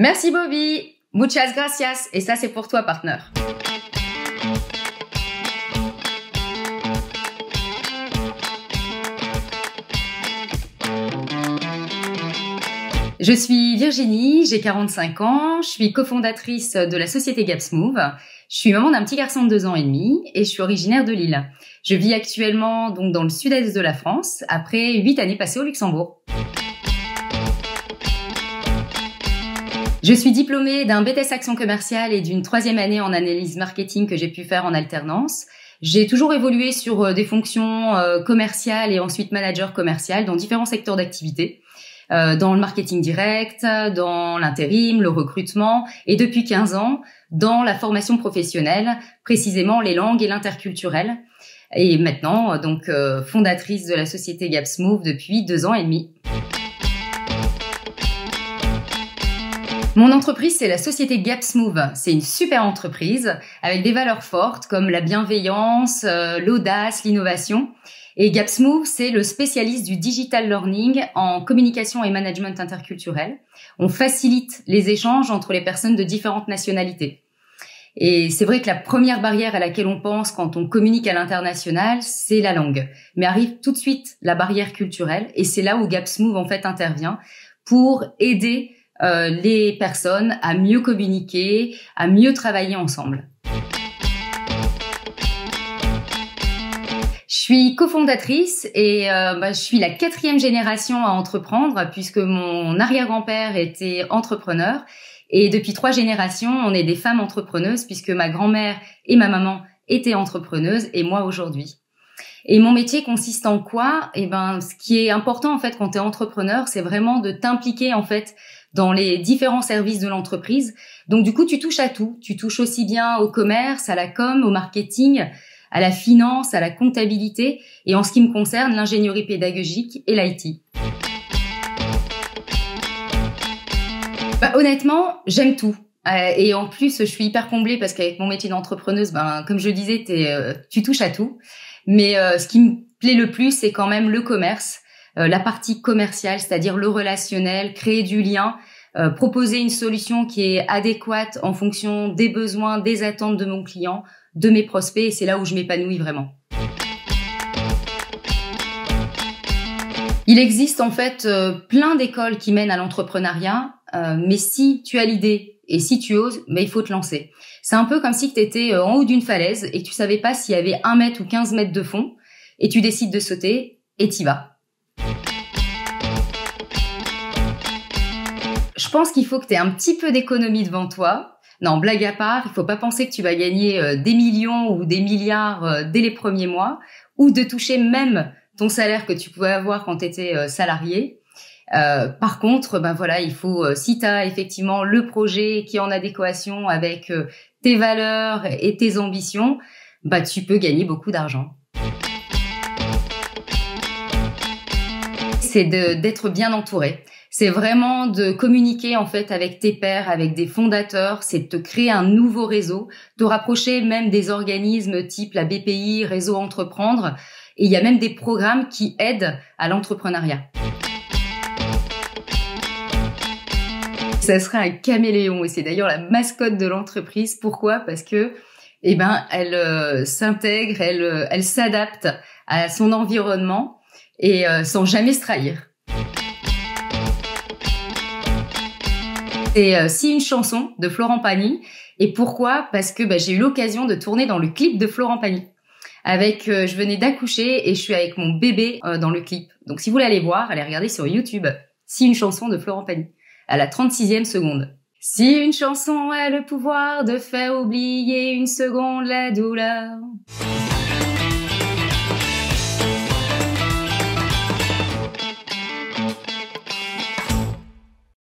Merci Bobby, muchas gracias, et ça c'est pour toi, partner. Je suis Virginie, j'ai 45 ans, je suis cofondatrice de la société GapsMove. Je suis maman d'un petit garçon de 2 ans et demi et je suis originaire de Lille. Je vis actuellement donc dans le sud-est de la France, après 8 années passées au Luxembourg. Je suis diplômée d'un BTS Action Commerciale et d'une 3e année en analyse marketing que j'ai pu faire en alternance. J'ai toujours évolué sur des fonctions commerciales et ensuite manager commercial dans différents secteurs d'activité. Dans le marketing direct, dans l'intérim, le recrutement et depuis 15 ans, dans la formation professionnelle, précisément les langues et l'interculturel. Et maintenant, donc fondatrice de la société GapsMove depuis 2 ans et demi. Mon entreprise, c'est la société GapsMove. C'est une super entreprise avec des valeurs fortes comme la bienveillance, l'audace, l'innovation. Et GapsMove, c'est le spécialiste du digital learning en communication et management interculturel. On facilite les échanges entre les personnes de différentes nationalités. Et c'est vrai que la première barrière à laquelle on pense quand on communique à l'international, c'est la langue. Mais arrive tout de suite la barrière culturelle et c'est là où GapsMove en fait intervient pour aider les personnes à mieux communiquer, à mieux travailler ensemble. Je suis cofondatrice et je suis la 4e génération à entreprendre puisque mon arrière-grand-père était entrepreneur et depuis 3 générations, on est des femmes entrepreneuses puisque ma grand-mère et ma maman étaient entrepreneuses et moi aujourd'hui. Et mon métier consiste en quoi? Ce qui est important en fait quand tu es entrepreneur, c'est vraiment de t'impliquer en fait dans les différents services de l'entreprise. Donc du coup, tu touches à tout. Tu touches aussi bien au commerce, à la com, au marketing, à la finance, à la comptabilité et en ce qui me concerne, l'ingénierie pédagogique et l'IT. Honnêtement, j'aime tout. Et en plus, je suis hyper comblée parce qu'avec mon métier d'entrepreneuse, comme je disais, tu touches à tout. Mais ce qui me plaît le plus, c'est quand même le commerce, la partie commerciale, c'est-à-dire le relationnel, créer du lien, proposer une solution qui est adéquate en fonction des besoins, des attentes de mon client, de mes prospects, et c'est là où je m'épanouis vraiment. Il existe en fait plein d'écoles qui mènent à l'entrepreneuriat, mais si tu as l'idée et si tu oses, il faut te lancer. C'est un peu comme si tu étais en haut d'une falaise et que tu savais pas s'il y avait 1 mètre ou 15 mètres de fond, et tu décides de sauter et t'y vas. Je pense qu'il faut que tu aies un petit peu d'économie devant toi. Non, blague à part, il faut pas penser que tu vas gagner des millions ou des milliards dès les premiers mois, ou de toucher même ton salaire que tu pouvais avoir quand tu étais salarié. Par contre, il faut, si tu as effectivement le projet qui est en adéquation avec tes valeurs et tes ambitions, tu peux gagner beaucoup d'argent. C'est d'être bien entouré. C'est vraiment de communiquer en fait avec tes pairs, avec des fondateurs, c'est de te créer un nouveau réseau, te rapprocher même des organismes type la BPI, Réseau Entreprendre, et il y a même des programmes qui aident à l'entrepreneuriat. Ça serait un caméléon et c'est d'ailleurs la mascotte de l'entreprise. Pourquoi? Parce que elle s'intègre, elle s'adapte à son environnement et sans jamais se trahir. C'est Si une chanson de Florent Pagny. Et pourquoi? Parce que j'ai eu l'occasion de tourner dans le clip de Florent Pagny. Je venais d'accoucher et je suis avec mon bébé dans le clip. Donc si vous voulez aller voir, allez regarder sur YouTube Si une chanson de Florent Pagny, à la 36e seconde. Si une chanson a le pouvoir de faire oublier une seconde la douleur.